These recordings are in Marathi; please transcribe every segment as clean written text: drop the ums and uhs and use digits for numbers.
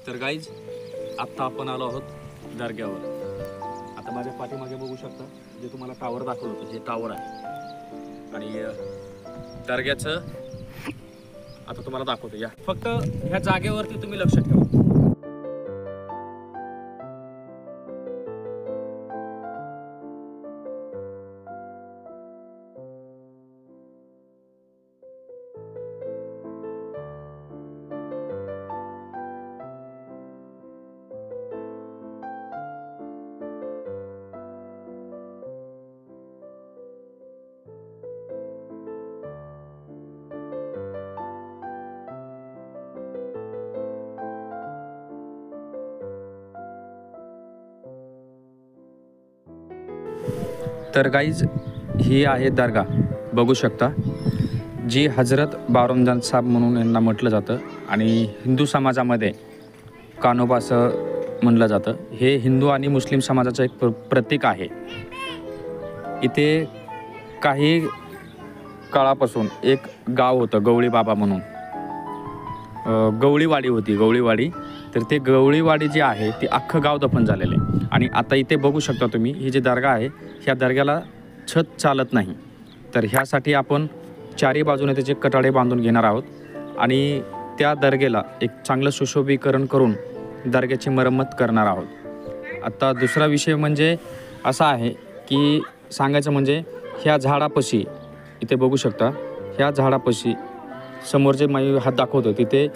तर गाईज आत्ता आपण आलो आहोत दर्ग्यावर। आता माझ्या पाठीमागे बघू शकता जे तुम्हाला टावर दाखवलं होतं हे टावर आहे आणि दर्ग्याचं आता तुम्हाला दाखवतो या। फक्त ह्या जागेवरती तुम्ही लक्ष ठेवा। तर गाईज ही आहे दर्गा, बघू शकता जी हजरत बावरमजान साहब म्हणून यांना म्हटलं जातं आणि हिंदू समाजामध्ये कानोबा असं म्हणलं जातं। हे हिंदू आणि मुस्लिम समाजाचं एक प्रतीक आहे। इथे काही काळापासून एक गाव होतं गवळी बाबा म्हणून, गवळीवाडी होती गवळीवाडी। तर ते गवळीवाडी जी आहे ती अख्खं गाव दफन झालेलं आहे आणि आता इथे बघू शकता तुम्ही ही जी दर्गा आहे ह्या दर्ग्याला छत चालत नाही। तर ह्यासाठी आपण चारी बाजूने त्याचे कटाडे बांधून घेणार आहोत आणि त्या दर्गेला एक चांगलं सुशोभीकरण करून दर्ग्याची मरम्मत करणार आहोत। आता दुसरा विषय म्हणजे असा आहे की सांगायचं म्हणजे ह्या झाडापाशी इथे बघू शकता, ह्या झाडापाशी समोर जे मी हात दाखवतो तिथे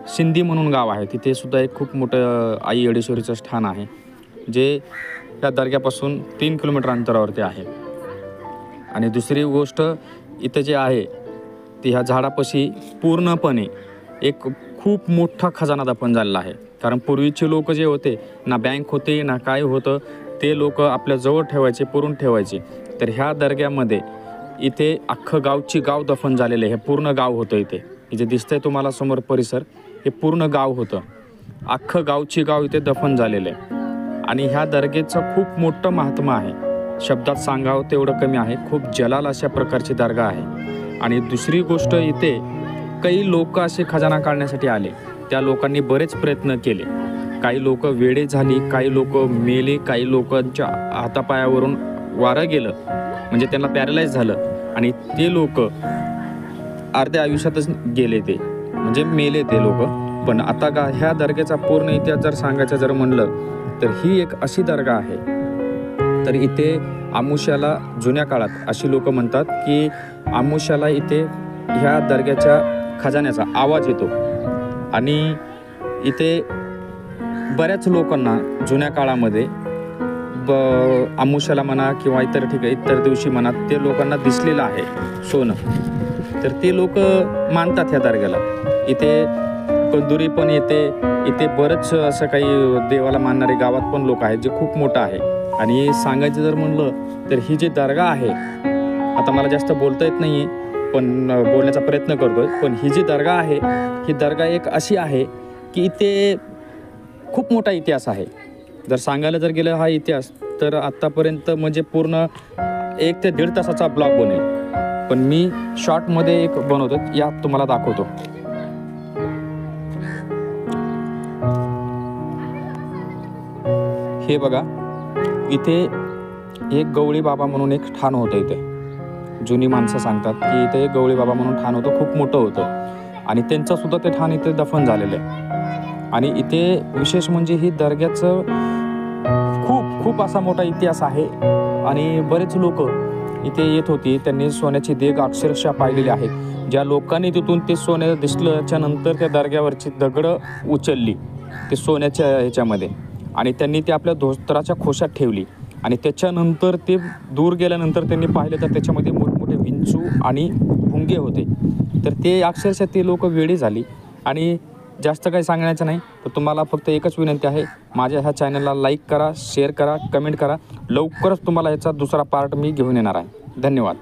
सिंधी म्हणून गाव आहे। तिथे सुद्धा एक खूप मोठं आई येडेश्वरीचं स्थान आहे जे या दर्ग्यापासून 3 किलोमीटर अंतरावरती आहे। आणि दुसरी गोष्ट इथं जे आहे ती ह्या झाडापाशी पूर्णपणे एक खूप मोठा खजाना दफन झालेला आहे। कारण पूर्वीचे लोक जे होते ना बँक होते ना काय होतं, ते लोक आपल्या जवळ ठेवायचे, पुरून ठेवायचे। तर ह्या दर्ग्यामध्ये इथे अख्खं गाव दफन झालेलं आहे। हे पूर्ण गाव होतं इथे जे दिसतंय तुम्हाला समोर परिसर, हे पूर्ण गाव होतं। अख्खं गाव इथे दफन झालेलं आहे आणि ह्या दर्गेचं खूप मोठं महात्म्य आहे, शब्दात सांगावं तेवढं कमी आहे। खूप जलाल अशा प्रकारची दर्गा आहे। आणि दुसरी गोष्ट इथे काही लोक असे खजाना काढण्यासाठी आले, त्या लोकांनी बरेच प्रयत्न केले। काही लोक वेडे झाली, काही लोक मेले, काही लोकांच्या हातापायावरून वारं गेलं म्हणजे त्यांना पॅरालाइज झालं आणि ते लोक अर्ध्या आयुष्यातच गेले, ते म्हणजे मेले ते लोक। पण आता ह्या दर्ग्याचा पूर्ण इतिहास जर सांगायचा जर म्हणलं तर ही एक अशी दर्गा आहे। तर इथे आमुष्याला जुन्या काळात अशी लोक म्हणतात की आमुष्याला इथे ह्या दर्ग्याच्या खजान्याचा आवाज येतो आणि इथे बऱ्याच लोकांना जुन्या काळामध्ये आमुष्याला म्हणा किंवा इतर दिवशी म्हणा ते लोकांना दिसलेलं आहे सोनं। तर ते लोक मानतात ह्या दर्ग्याला। इथे कंदुरी पण येते, इथे बरंच असं काही देवाला मानणारे गावात पण लोक आहेत जे खूप मोठं आहे। आणि सांगायचं जर म्हणलं तर ही जी दर्गा आहे, आता मला जास्त बोलता येत नाही आहे पण बोलण्याचा प्रयत्न करतोय, पण ही जी दर्गा आहे ही दर्गा एक अशी आहे की इथे खूप मोठा इतिहास आहे। जर सांगायला जर गेलं हा इतिहास तर आत्तापर्यंत म्हणजे पूर्ण 1 ते 1.5 तासाचा ब्लॉग बनेल, पण मी शॉर्टमध्ये एक बनवतो, यात तुम्हाला दाखवतो। हे बघा, इथे एक गवळी बाबा म्हणून एक ठाण होतं। इथे जुनी माणसं सांगतात की इथे एक गवळी बाबा म्हणून ठाण होतं, खूप मोठं होतं आणि त्यांचं सुद्धा ते ठाण इथे दफन झालेलं आहे। आणि इथे विशेष म्हणजे ही दर्ग्याचं खूप असा मोठा इतिहास आहे आणि बरेच लोक इथे येत होती, त्यांनी सोन्याची देग अक्षरशः पाहिलेली आहेत। ज्या लोकांनी तिथून ते सोनं दिसल्याच्या नंतर त्या दर्ग्यावरची दगडं उचलली ते सोन्याच्या ह्याच्यामध्ये आणि त्यांनी ते आपल्या धोतराच्या खोशात ठेवली आणि त्याच्यानंतर ते दूर गेल्यानंतर त्यांनी पाहिलं तर त्याच्यामध्ये मोठमोठे विंचू आणि भुंगे होते। तर ते अक्षरशः ते लोक वेडी झाली। आणि जास्त काही सांगण्याचं नाही, तर तुम्हाला फक्त एकच विनंती आहे, माझ्या ह्या चॅनलला लाईक करा, शेअर करा, कमेंट करा। लवकरच तुम्हाला ह्याचा दुसरा पार्ट मी घेऊन येणार आहे। धन्यवाद।